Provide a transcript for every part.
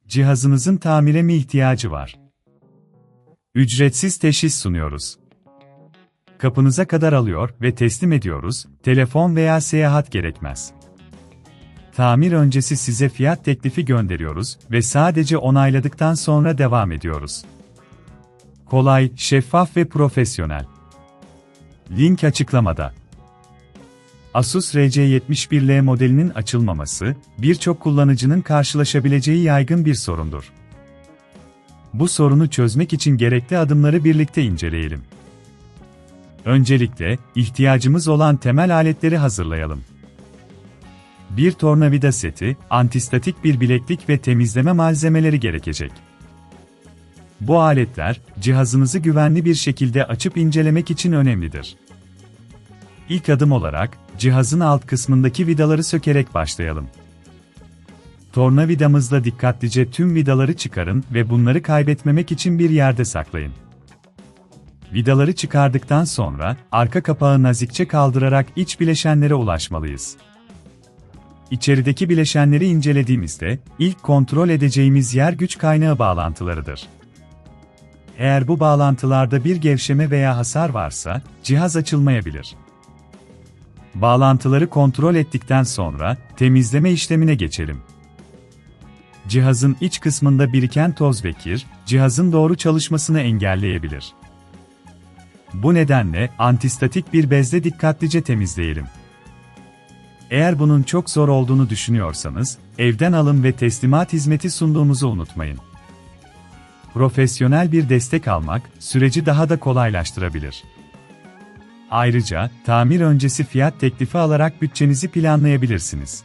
Cihazınızın tamire mi ihtiyacı var? Ücretsiz teşhis sunuyoruz. Kapınıza kadar alıyor ve teslim ediyoruz, telefon veya seyahat gerekmez. Tamir öncesi size fiyat teklifi gönderiyoruz ve sadece onayladıktan sonra devam ediyoruz. Kolay, şeffaf ve profesyonel. Link açıklamada. Asus RC71L modelinin açılmaması, birçok kullanıcının karşılaşabileceği yaygın bir sorundur. Bu sorunu çözmek için gerekli adımları birlikte inceleyelim. Öncelikle, ihtiyacımız olan temel aletleri hazırlayalım. Bir tornavida seti, antistatik bir bileklik ve temizleme malzemeleri gerekecek. Bu aletler, cihazınızı güvenli bir şekilde açıp incelemek için önemlidir. İlk adım olarak, cihazın alt kısmındaki vidaları sökerek başlayalım. Tornavidamızla dikkatlice tüm vidaları çıkarın ve bunları kaybetmemek için bir yerde saklayın. Vidaları çıkardıktan sonra, arka kapağı nazikçe kaldırarak iç bileşenlere ulaşmalıyız. İçerideki bileşenleri incelediğimizde, ilk kontrol edeceğimiz yer güç kaynağı bağlantılarıdır. Eğer bu bağlantılarda bir gevşeme veya hasar varsa, cihaz açılmayabilir. Bağlantıları kontrol ettikten sonra, temizleme işlemine geçelim. Cihazın iç kısmında biriken toz ve kir, cihazın doğru çalışmasını engelleyebilir. Bu nedenle, antistatik bir bezle dikkatlice temizleyelim. Eğer bunun çok zor olduğunu düşünüyorsanız, evden alım ve teslimat hizmeti sunduğumuzu unutmayın. Profesyonel bir destek almak, süreci daha da kolaylaştırabilir. Ayrıca, tamir öncesi fiyat teklifi alarak bütçenizi planlayabilirsiniz.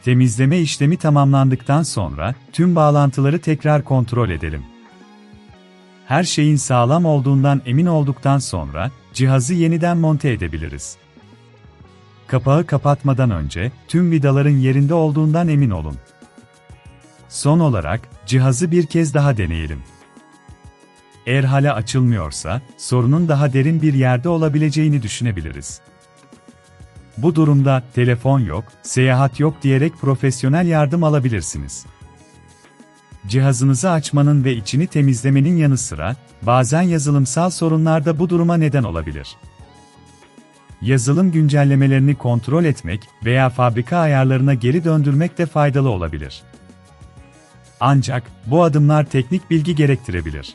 Temizleme işlemi tamamlandıktan sonra, tüm bağlantıları tekrar kontrol edelim. Her şeyin sağlam olduğundan emin olduktan sonra, cihazı yeniden monte edebiliriz. Kapağı kapatmadan önce, tüm vidaların yerinde olduğundan emin olun. Son olarak, cihazı bir kez daha deneyelim. Eğer hala açılmıyorsa, sorunun daha derin bir yerde olabileceğini düşünebiliriz. Bu durumda, telefon yok, seyahat yok diyerek profesyonel yardım alabilirsiniz. Cihazınızı açmanın ve içini temizlemenin yanı sıra, bazen yazılımsal sorunlar da bu duruma neden olabilir. Yazılım güncellemelerini kontrol etmek veya fabrika ayarlarına geri döndürmek de faydalı olabilir. Ancak, bu adımlar teknik bilgi gerektirebilir.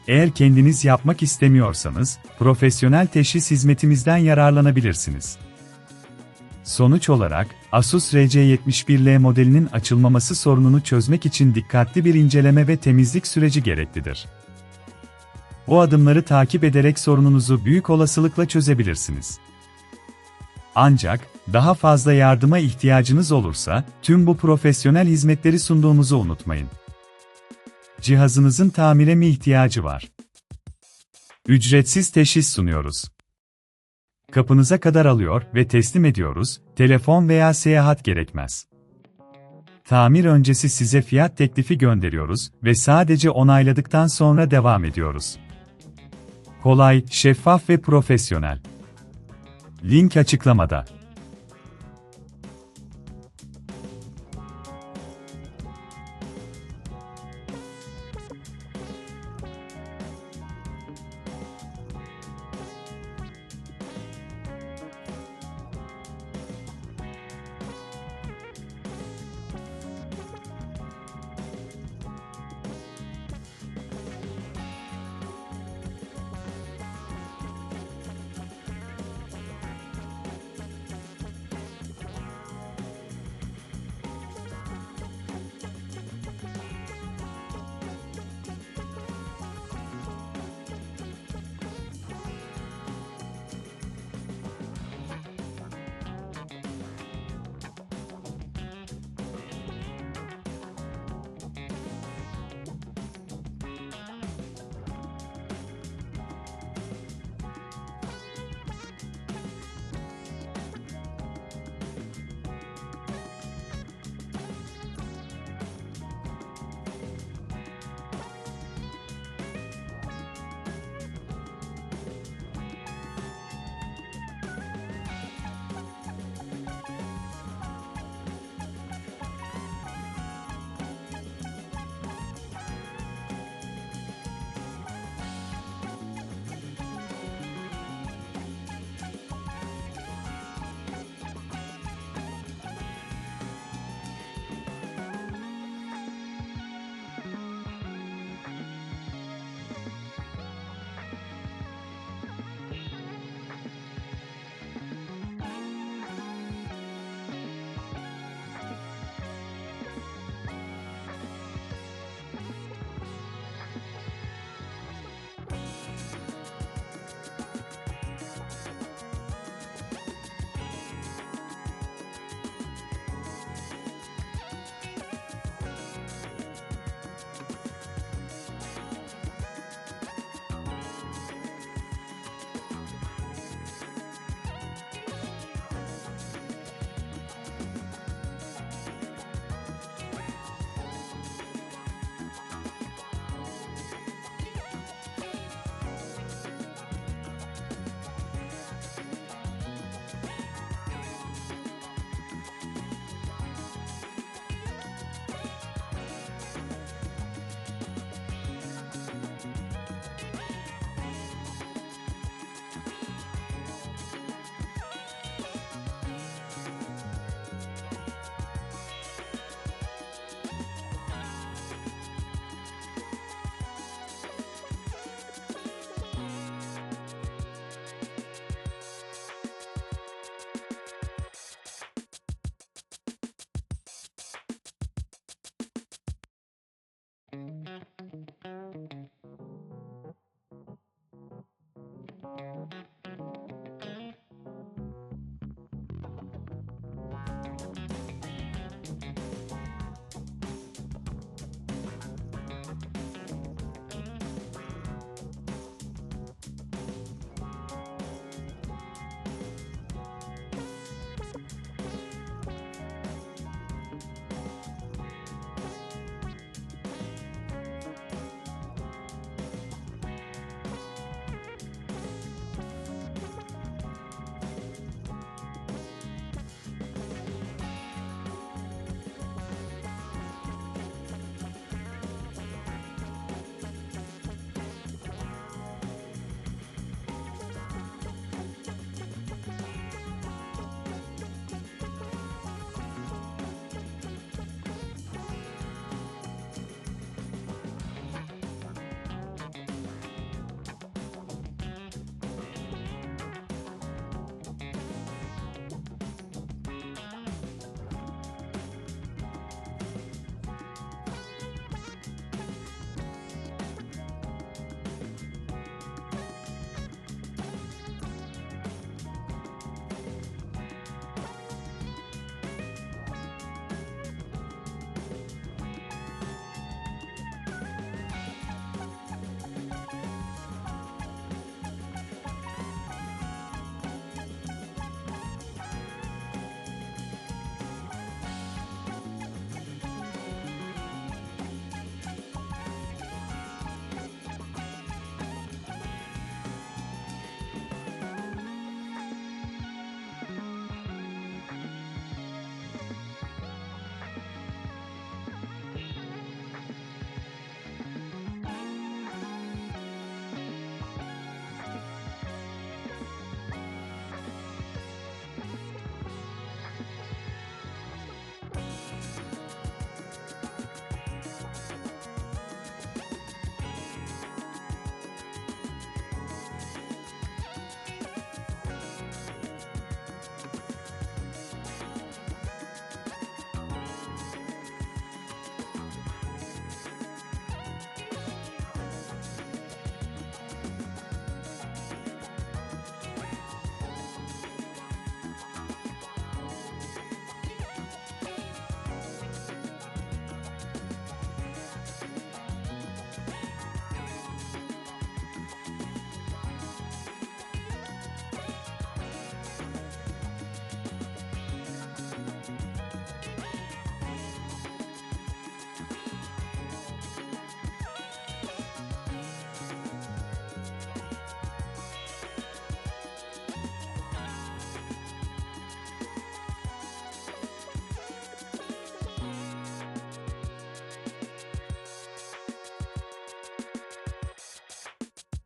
Eğer kendiniz yapmak istemiyorsanız, profesyonel teşhis hizmetimizden yararlanabilirsiniz. Sonuç olarak, Asus RC71L modelinin açılmaması sorununu çözmek için dikkatli bir inceleme ve temizlik süreci gereklidir. Bu adımları takip ederek sorununuzu büyük olasılıkla çözebilirsiniz. Ancak, daha fazla yardıma ihtiyacınız olursa, tüm bu profesyonel hizmetleri sunduğumuzu unutmayın. Cihazınızın tamire mi ihtiyacı var? Ücretsiz teşhis sunuyoruz. Kapınıza kadar alıyor ve teslim ediyoruz, telefon veya seyahat gerekmez. Tamir öncesi size fiyat teklifi gönderiyoruz ve sadece onayladıktan sonra devam ediyoruz. Kolay, şeffaf ve profesyonel. Link açıklamada.